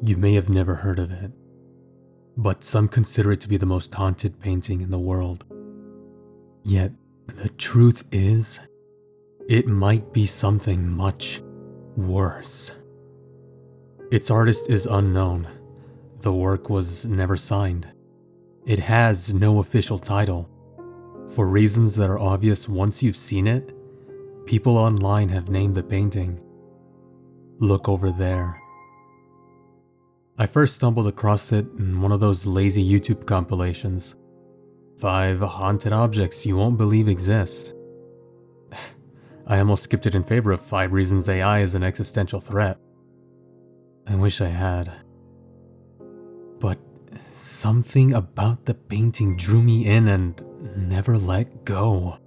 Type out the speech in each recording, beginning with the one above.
You may have never heard of it, but some consider it to be the most haunted painting in the world. Yet, the truth is, it might be something much worse. Its artist is unknown. The work was never signed. It has no official title. For reasons that are obvious once you've seen it, people online have named the painting Look Over There. I first stumbled across it in one of those lazy YouTube compilations. 5 haunted objects you won't believe exist. I almost skipped it in favor of 5 reasons AI is an existential threat. I wish I had. But something about the painting drew me in and never let go.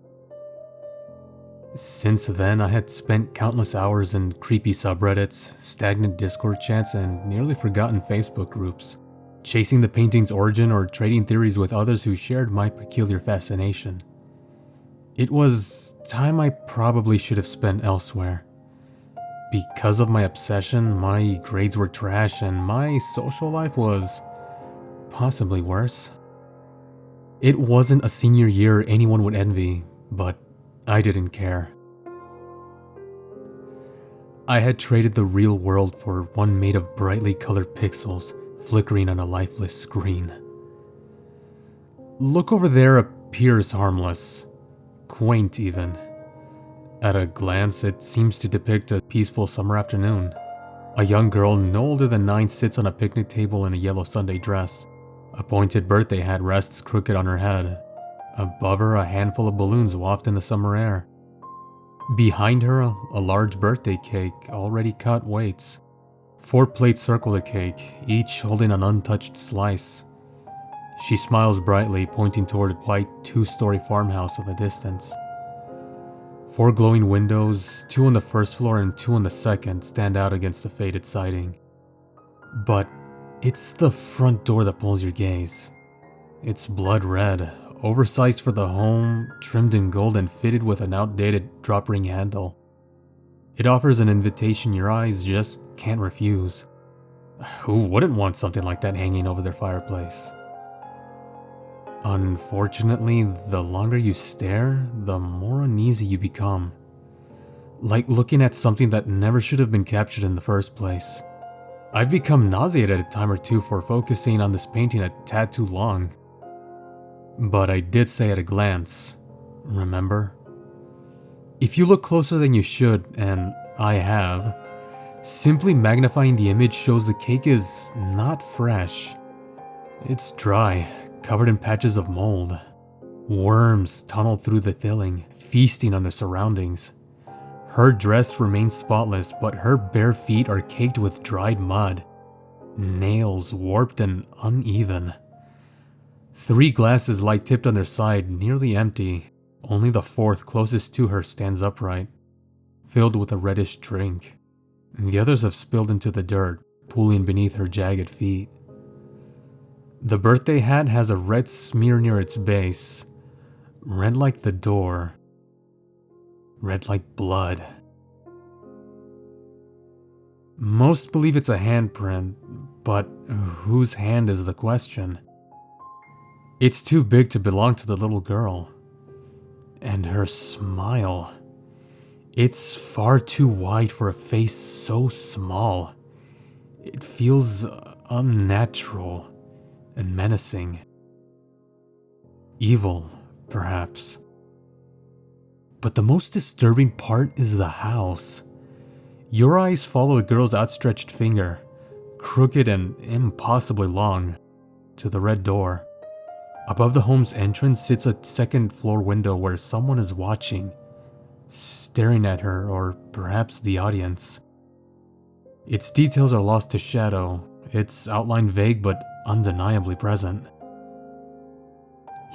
Since then, I had spent countless hours in creepy subreddits, stagnant Discord chats, and nearly forgotten Facebook groups, chasing the painting's origin or trading theories with others who shared my peculiar fascination. It was time I probably should have spent elsewhere. Because of my obsession, my grades were trash and my social life was possibly worse. It wasn't a senior year anyone would envy, but I didn't care. I had traded the real world for one made of brightly colored pixels flickering on a lifeless screen. Look Over There appears harmless, quaint even. At a glance, it seems to depict a peaceful summer afternoon. A young girl no older than 9 sits on a picnic table in a yellow Sunday dress. A pointed birthday hat rests crooked on her head. Above her, a handful of balloons waft in the summer air. Behind her, a large birthday cake, already cut, waits. 4 plates circle the cake, each holding an untouched slice. She smiles brightly, pointing toward a white 2-story farmhouse in the distance. 4 glowing windows, 2 on the first floor and 2 on the second, stand out against the faded siding. But it's the front door that pulls your gaze. It's blood red, oversized for the home, trimmed in gold and fitted with an outdated drop ring handle. It offers an invitation your eyes just can't refuse. Who wouldn't want something like that hanging over their fireplace? Unfortunately, the longer you stare, the more uneasy you become. Like looking at something that never should have been captured in the first place. I've become nauseated a time or two for focusing on this painting a tad too long. But I did say at a glance, remember? If you look closer than you should, and I have, simply magnifying the image shows the cake is not fresh. It's dry, covered in patches of mold. Worms tunnel through the filling, feasting on their surroundings. Her dress remains spotless, but her bare feet are caked with dried mud. Nails warped and uneven. 3 glasses lie tipped on their side, nearly empty. Only the 4th, closest to her, stands upright, filled with a reddish drink. The others have spilled into the dirt, pooling beneath her jagged feet. The birthday hat has a red smear near its base. Red like the door. Red like blood. Most believe it's a handprint, but whose hand is the question? It's too big to belong to the little girl. And her smile. It's far too wide for a face so small. It feels unnatural and menacing. Evil, perhaps. But the most disturbing part is the house. Your eyes follow the girl's outstretched finger, crooked and impossibly long, to the red door. Above the home's entrance sits a 2nd floor window where someone is watching, staring at her or perhaps the audience. Its details are lost to shadow, its outline vague but undeniably present.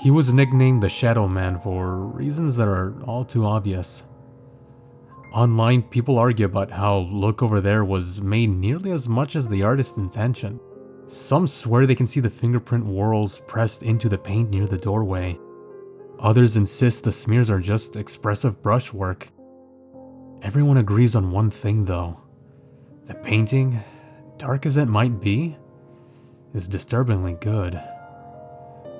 He was nicknamed the Shadow Man for reasons that are all too obvious. Online, people argue about how Look Over There was made nearly as much as the artist's intention. Some swear they can see the fingerprint whorls pressed into the paint near the doorway. Others insist the smears are just expressive brushwork. Everyone agrees on one thing though. The painting dark as it might be, is disturbingly good.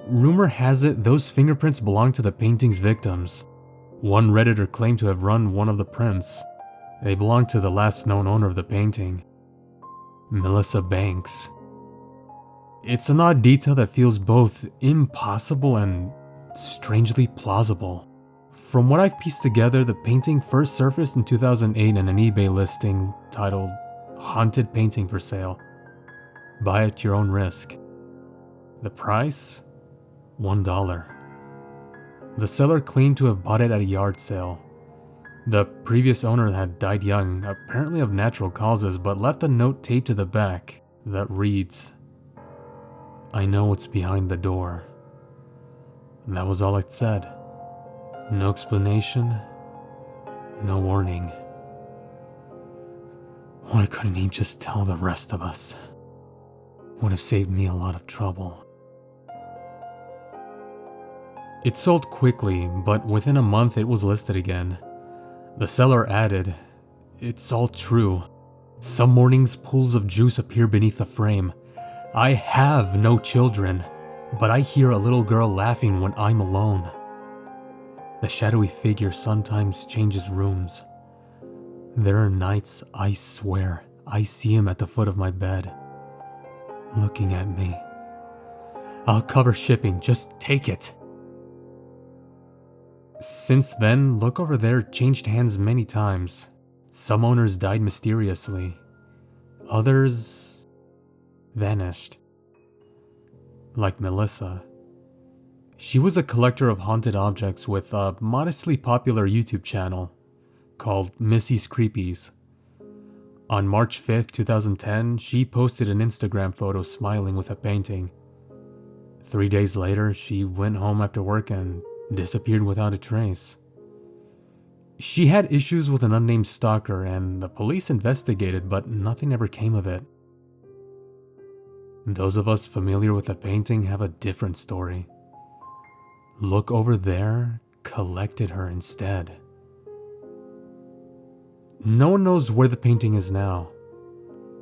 Rumor has it those fingerprints belong to the painting's victims. One Redditor claimed to have run one of the prints. They belong to the last known owner of the painting, Melissa Banks. It's an odd detail that feels both impossible and strangely plausible. From what I've pieced together, the painting first surfaced in 2008 in an eBay listing titled "Haunted Painting for Sale. Buy at your own risk." The price? $1. The seller claimed to have bought it at a yard sale. The previous owner had died young, apparently of natural causes, but left a note taped to the back that reads, "I know what's behind the door." And that was all it said. No explanation, no warning. Why couldn't he just tell the rest of us? Would have saved me a lot of trouble. It sold quickly, but within a month it was listed again. The seller added, "It's all true. Some mornings pools of juice appear beneath the frame. I have no children, but I hear a little girl laughing when I'm alone. The shadowy figure sometimes changes rooms. There are nights, I swear, I see him at the foot of my bed, looking at me. I'll cover shipping, just take it." Since then, Look Over There changed hands many times. Some owners died mysteriously. Others vanished. Like Melissa. She was a collector of haunted objects with a modestly popular YouTube channel called Missy's Creepies. On March 5th, 2010, she posted an Instagram photo smiling with a painting. 3 days later, she went home after work and disappeared without a trace. She had issues with an unnamed stalker and the police investigated, but nothing ever came of it. Those of us familiar with the painting have a different story. Look Over There collected her instead. No one knows where the painting is now.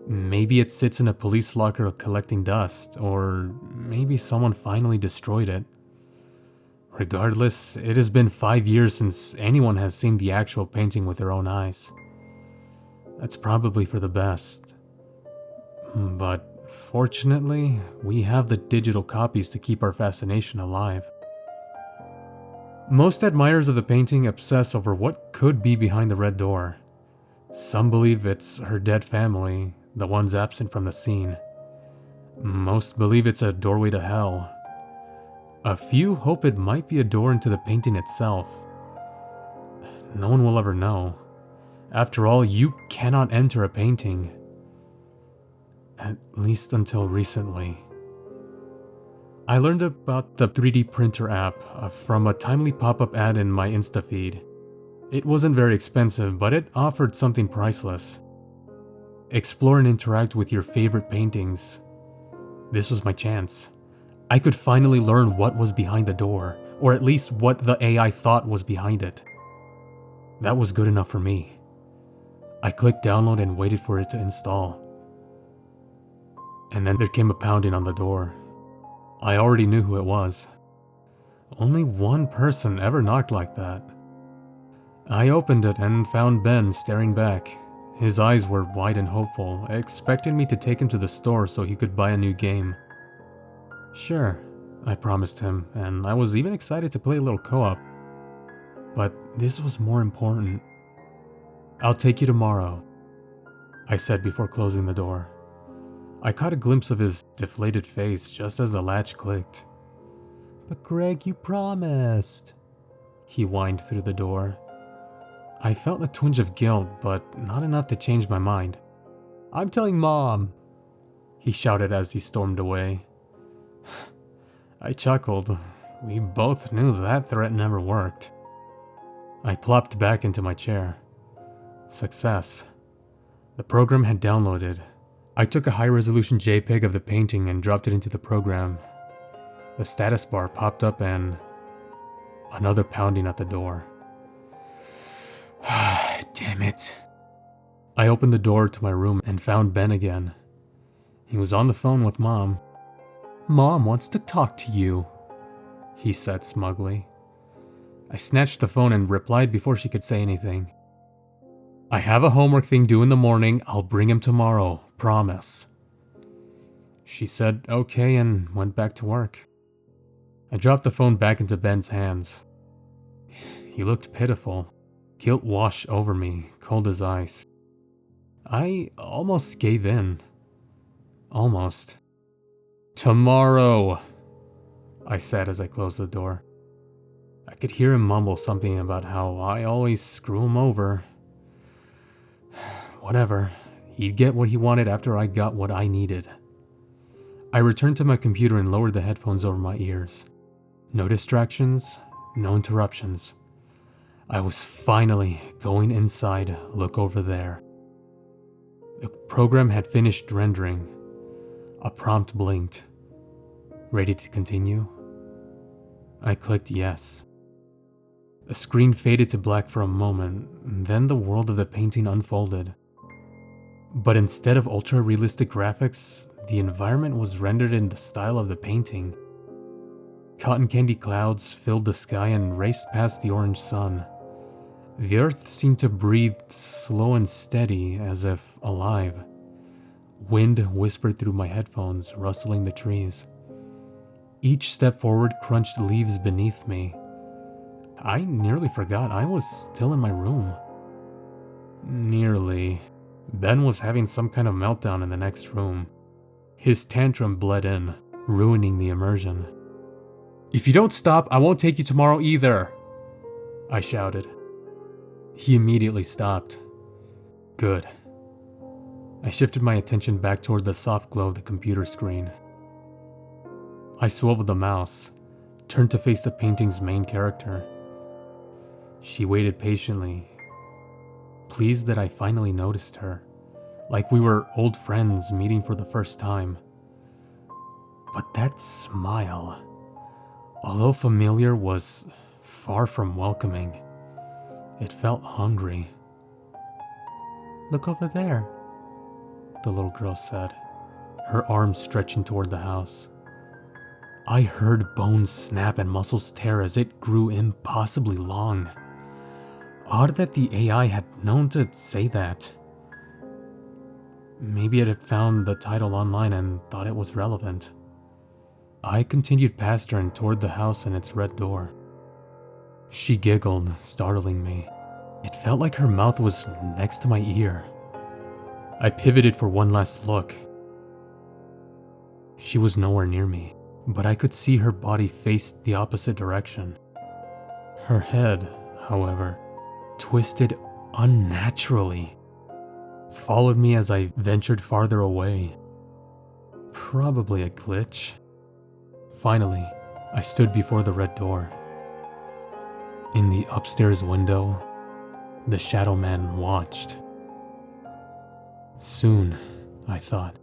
Maybe it sits in a police locker collecting dust, or maybe someone finally destroyed it. Regardless, it has been 5 years since anyone has seen the actual painting with their own eyes. That's probably for the best. But fortunately, we have the digital copies to keep our fascination alive. Most admirers of the painting obsess over what could be behind the red door. Some believe it's her dead family, the ones absent from the scene. Most believe it's a doorway to hell. A few hope it might be a door into the painting itself. No one will ever know. After all, you cannot enter a painting. At least until recently. I learned about the 3D printer app from a timely pop-up ad in my Insta feed. It wasn't very expensive, but it offered something priceless. Explore and interact with your favorite paintings. This was my chance. I could finally learn what was behind the door, or at least what the AI thought was behind it. That was good enough for me. I clicked download and waited for it to install. And then there came a pounding on the door. I already knew who it was. Only one person ever knocked like that. I opened it and found Ben staring back. His eyes were wide and hopeful, expecting me to take him to the store so he could buy a new game. Sure, I promised him, and I was even excited to play a little co-op. But this was more important. "I'll take you tomorrow," I said before closing the door. I caught a glimpse of his deflated face just as the latch clicked. "But Greg, you promised," he whined through the door. I felt a twinge of guilt, but not enough to change my mind. "I'm telling Mom," he shouted as he stormed away. I chuckled. We both knew that threat never worked. I plopped back into my chair. Success. The program had downloaded. I took a high-resolution JPEG of the painting and dropped it into the program. The status bar popped up and another pounding at the door. Damn it. I opened the door to my room and found Ben again. He was on the phone with Mom. "Mom wants to talk to you," he said smugly. I snatched the phone and replied before she could say anything. "I have a homework thing due in the morning. I'll bring him tomorrow, promise." She said okay and went back to work. I dropped the phone back into Ben's hands. He looked pitiful. Guilt washed over me, cold as ice. I almost gave in. Almost. "Tomorrow," I said as I closed the door. I could hear him mumble something about how I always screw him over. Whatever. He'd get what he wanted after I got what I needed. I returned to my computer and lowered the headphones over my ears. No distractions, no interruptions. I was finally going inside. Look over there. The program had finished rendering. A prompt blinked. Ready to continue? I clicked yes. The screen faded to black for a moment, then the world of the painting unfolded. But instead of ultra-realistic graphics, the environment was rendered in the style of the painting. Cotton candy clouds filled the sky and raced past the orange sun. The earth seemed to breathe slow and steady, as if alive. Wind whispered through my headphones, rustling the trees. Each step forward crunched leaves beneath me. I nearly forgot I was still in my room. Nearly. Ben was having some kind of meltdown in the next room. His tantrum bled in, ruining the immersion. "If you don't stop, I won't take you tomorrow either," I shouted. He immediately stopped. Good. I shifted my attention back toward the soft glow of the computer screen. I swiveled the mouse, turned to face the painting's main character. She waited patiently, pleased that I finally noticed her, like we were old friends meeting for the first time. But that smile, although familiar, was far from welcoming. It felt hungry. "Look over there," the little girl said, her arms stretching toward the house. I heard bones snap and muscles tear as it grew impossibly long. Odd that the AI had known to say that. Maybe it had found the title online and thought it was relevant. I continued past her and toward the house and its red door. She giggled, startling me. It felt like her mouth was next to my ear. I pivoted for one last look. She was nowhere near me, but I could see her body face the opposite direction. Her head, however, twisted unnaturally, followed me as I ventured farther away. Probably a glitch. Finally, I stood before the red door. In the upstairs window, the Shadow Man watched. Soon, I thought.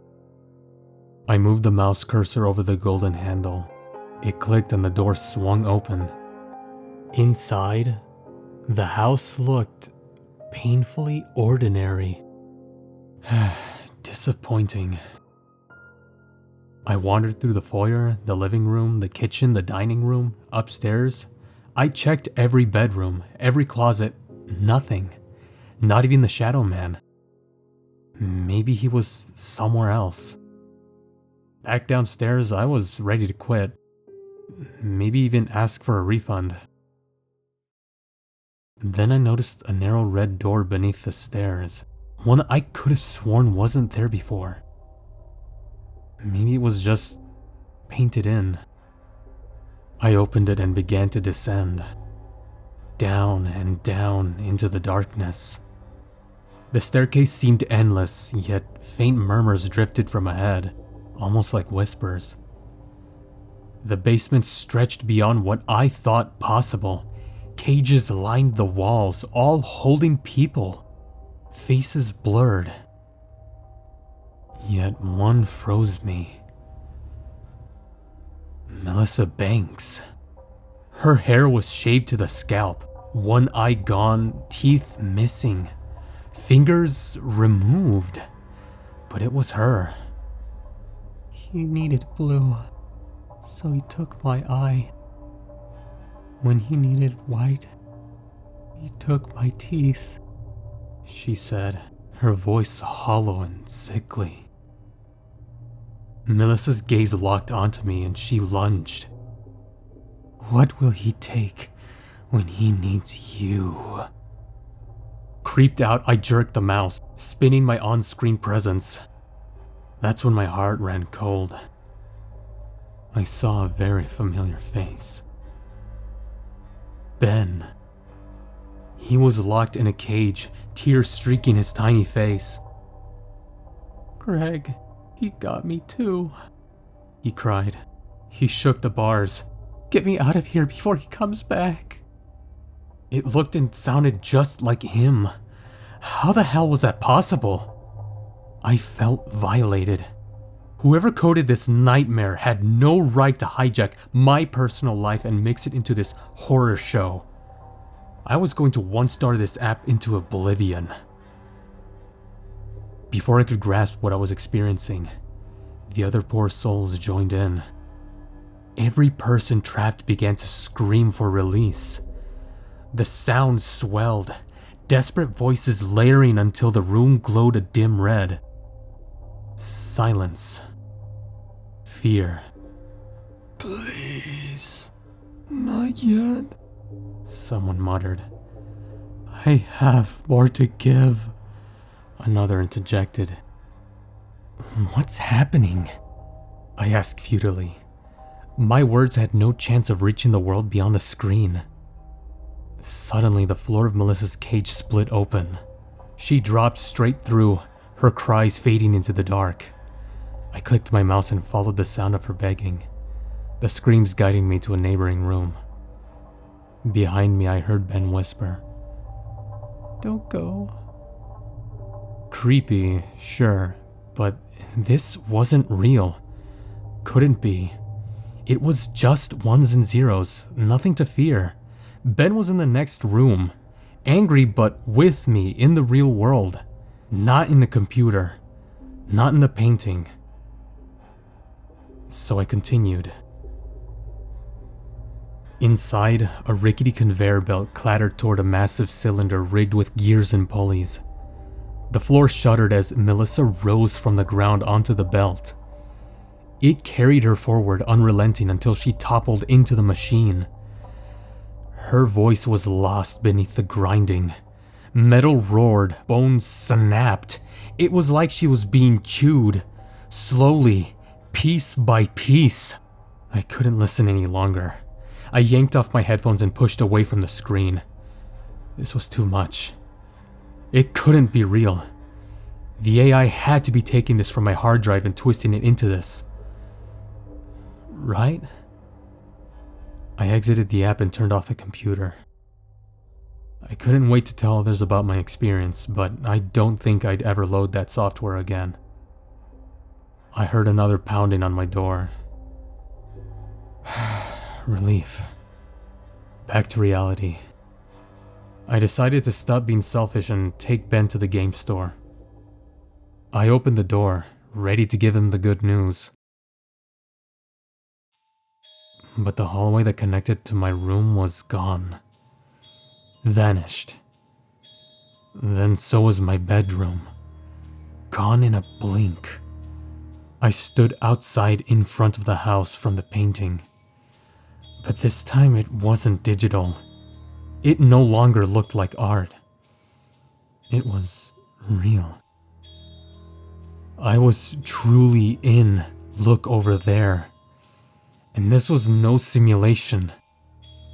I moved the mouse cursor over the golden handle. It clicked and the door swung open. Inside, the house looked painfully ordinary. Disappointing. I wandered through the foyer, the living room, the kitchen, the dining room, upstairs. I checked every bedroom, every closet. Nothing. Not even the Shadow Man. Maybe he was somewhere else. Back downstairs, I was ready to quit. Maybe even ask for a refund. Then I noticed a narrow red door beneath the stairs. One I could have sworn wasn't there before. Maybe it was just painted in. I opened it and began to descend. Down and down into the darkness. The staircase seemed endless, yet faint murmurs drifted from ahead, almost like whispers. The basement stretched beyond what I thought possible. Cages lined the walls, all holding people. Faces blurred. Yet one froze me. Melissa Banks. Her hair was shaved to the scalp, one eye gone, teeth missing, fingers removed. But it was her. He needed blue, so he took my eye. When he needed white, he took my teeth, she said, her voice hollow and sickly. Melissa's gaze locked onto me and she lunged. What will he take when he needs you? Creeped out, I jerked the mouse, spinning my on-screen presence. That's when my heart ran cold. I saw a very familiar face. Ben. He was locked in a cage, tears streaking his tiny face. Greg, he got me too, he cried. He shook the bars. Get me out of here before he comes back. It looked and sounded just like him. How the hell was that possible? I felt violated. Whoever coded this nightmare had no right to hijack my personal life and mix it into this horror show. I was going to one-star this app into oblivion. Before I could grasp what I was experiencing, the other poor souls joined in. Every person trapped began to scream for release. The sound swelled, desperate voices layering until the room glowed a dim red. Silence. Fear. Please, not yet, someone muttered. I have more to give, another interjected. What's happening? I asked futilely. My words had no chance of reaching the world beyond the screen. Suddenly, the floor of Melissa's cage split open. She dropped straight through, her cries fading into the dark. I clicked my mouse and followed the sound of her begging, the screams guiding me to a neighboring room. Behind me, I heard Ben whisper, "Don't go." Creepy, sure, but this wasn't real. Couldn't be. It was just ones and zeros, nothing to fear. Ben was in the next room, angry but with me in the real world, not in the computer, not in the painting. So I continued. Inside, a rickety conveyor belt clattered toward a massive cylinder rigged with gears and pulleys. The floor shuddered as Melissa rose from the ground onto the belt. It carried her forward unrelenting until she toppled into the machine. Her voice was lost beneath the grinding. Metal roared, bones snapped. It was like she was being chewed, slowly, piece by piece. I couldn't listen any longer. I yanked off my headphones and pushed away from the screen. This was too much. It couldn't be real. The AI had to be taking this from my hard drive and twisting it into this. Right? I exited the app and turned off the computer. I couldn't wait to tell others about my experience, but I don't think I'd ever load that software again. I heard another pounding on my door. Relief. Back to reality. I decided to stop being selfish and take Ben to the game store. I opened the door, ready to give him the good news. But the hallway that connected to my room was gone. Vanished. Then so was my bedroom. Gone in a blink. I stood outside in front of the house from the painting. But this time it wasn't digital. It no longer looked like art. It was real. I was truly in Look Over There. And this was no simulation.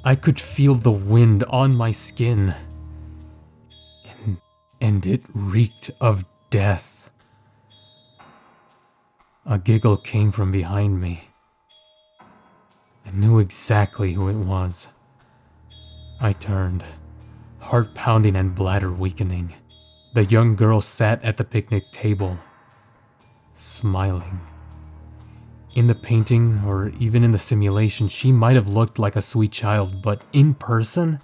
I could feel the wind on my skin. And it reeked of death. A giggle came from behind me. I knew exactly who it was. I turned, heart pounding and bladder weakening. The young girl sat at the picnic table, smiling. In the painting, or even in the simulation, she might have looked like a sweet child, but in person,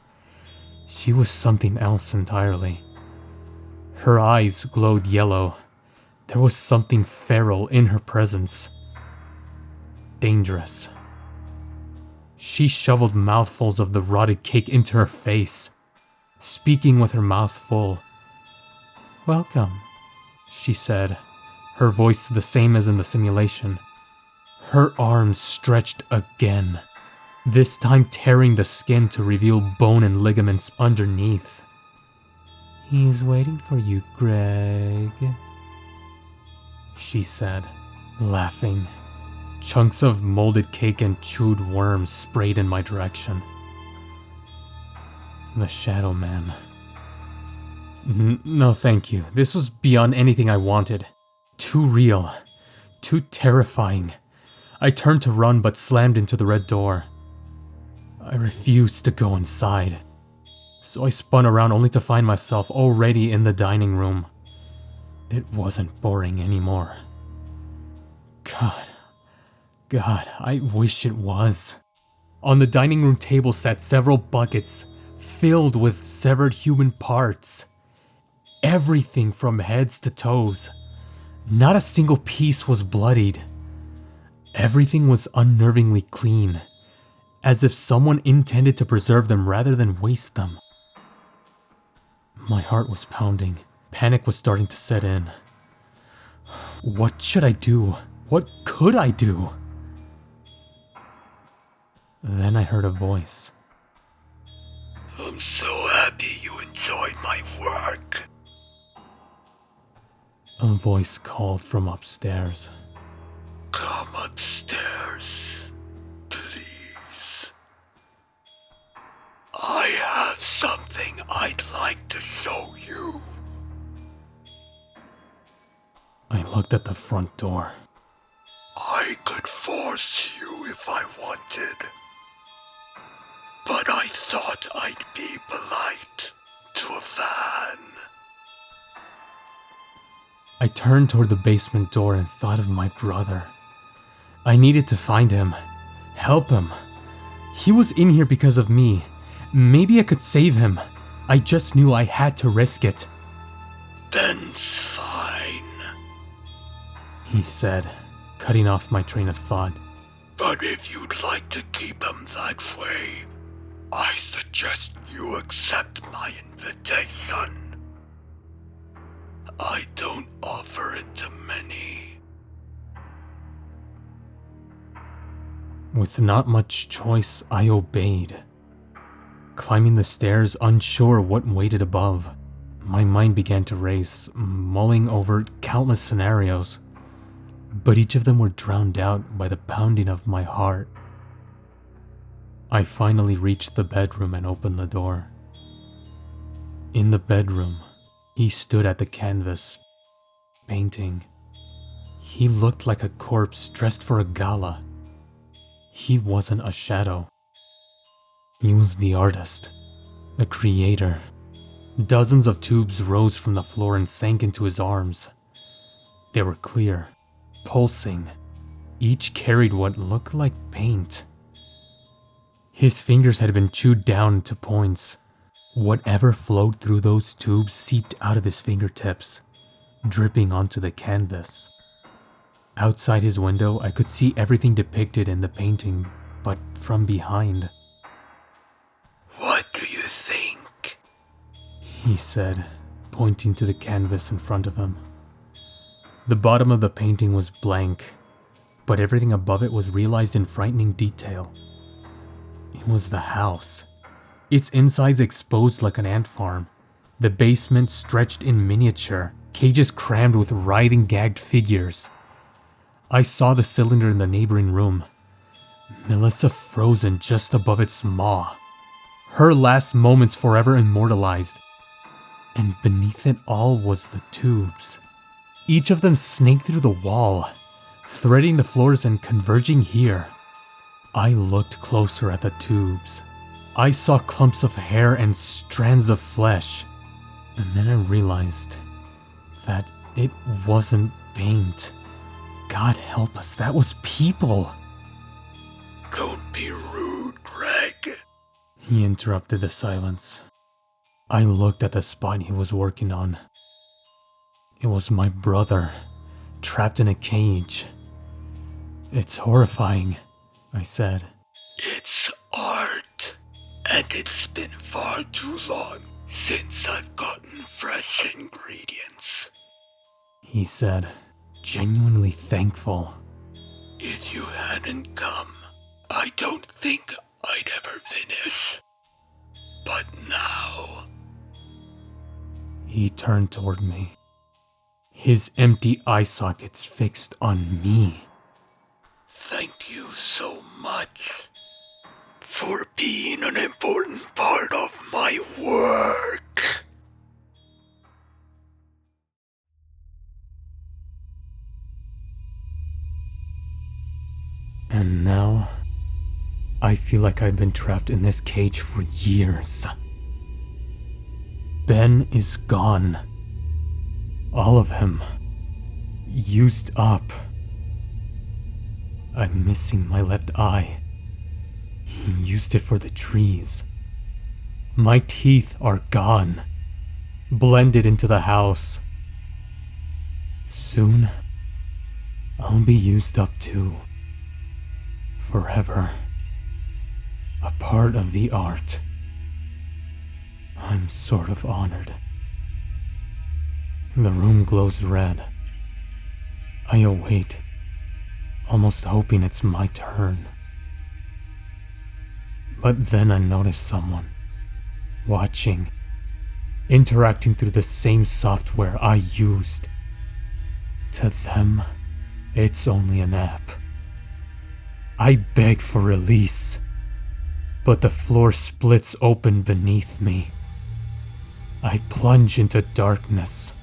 she was something else entirely. Her eyes glowed yellow. There was something feral in her presence. dangerous. She shoveled mouthfuls of the rotted cake into her face, speaking with her mouth full. "Welcome," she said, her voice the same as in the simulation. Her arms stretched again, this time tearing the skin to reveal bone and ligaments underneath. "He's waiting for you, Greg," she said, laughing. Chunks of molded cake and chewed worms sprayed in my direction. The Shadow Man. No thank you. This was beyond anything I wanted. Too real. Too terrifying. I turned to run but slammed into the red door. I refused to go inside, so I spun around only to find myself already in the dining room. It wasn't boring anymore. God, I wish it was. On the dining room table sat several buckets filled with severed human parts. Everything from heads to toes. Not a single piece was bloodied. Everything was unnervingly clean, as if someone intended to preserve them rather than waste them. My heart was pounding. Panic was starting to set in. What should I do? What could I do? Then I heard a voice. "I'm so happy you enjoyed my work." A voice called from upstairs. "Come upstairs, please. I have something I'd like to show you." I looked at the front door. "I could force you if I wanted, but I thought I'd be polite to a fan." I turned toward the basement door and thought of my brother. I needed to find him. Help him. He was in here because of me. Maybe I could save him. I just knew I had to risk it. "Ben's fine," he said, cutting off my train of thought. "but if you'd like to keep him that way, I suggest you accept my invitation. I don't offer it to many." With not much choice, I obeyed. Climbing the stairs, unsure what waited above, my mind began to race, mulling over countless scenarios, but each of them were drowned out by the pounding of my heart. I finally reached the bedroom and opened the door. In the bedroom, he stood at the canvas, painting. He looked like a corpse dressed for a gala. He wasn't a shadow. He was the artist, the creator. Dozens of tubes rose from the floor and sank into his arms. They were clear, pulsing. Each carried what looked like paint. His fingers had been chewed down to points. Whatever flowed through those tubes seeped out of his fingertips, dripping onto the canvas. Outside his window, I could see everything depicted in the painting, but from behind. "What do you think?" he said, pointing to the canvas in front of him. The bottom of the painting was blank, but everything above it was realized in frightening detail. It was the house. Its insides exposed like an ant farm. The basement stretched in miniature, cages crammed with writhing gagged figures. I saw the cylinder in the neighboring room. Melissa frozen just above its maw. Her last moments forever immortalized. And beneath it all was the tubes. Each of them snaked through the wall, threading the floors and converging here. I looked closer at the tubes. I saw clumps of hair and strands of flesh. And then I realized that it wasn't paint. God help us, that was people. "Don't be rude, Greg," he interrupted the silence. I looked at the spot he was working on. It was my brother, trapped in a cage. It's horrifying, I said. It's art, and it's been far too long since I've gotten fresh ingredients, He said, genuinely thankful. If you hadn't come, I don't think I'd ever finish. But now... He turned toward me, his empty eye sockets fixed on me. Thank you so much for being an important part of my work. And now, I feel like I've been trapped in this cage for years. Ben is gone. All of him. Used up. I'm missing my left eye. He used it for the trees. My teeth are gone. Blended into the house. Soon, I'll be used up too. Forever. A part of the art. I'm sort of honored. The room glows red. I await, almost hoping it's my turn. But then I notice someone, watching, interacting through the same software I used. To them, it's only an app. I beg for release, but the floor splits open beneath me. I plunge into darkness.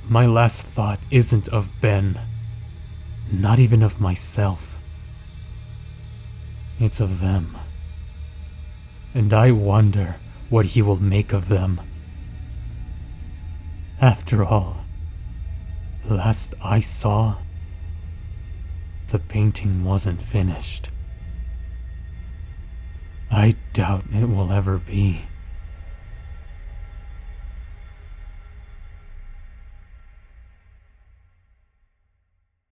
My last thought isn't of Ben, not even of myself. It's of them. And I wonder what he will make of them. After all, last I saw, the painting wasn't finished. I doubt it will ever be.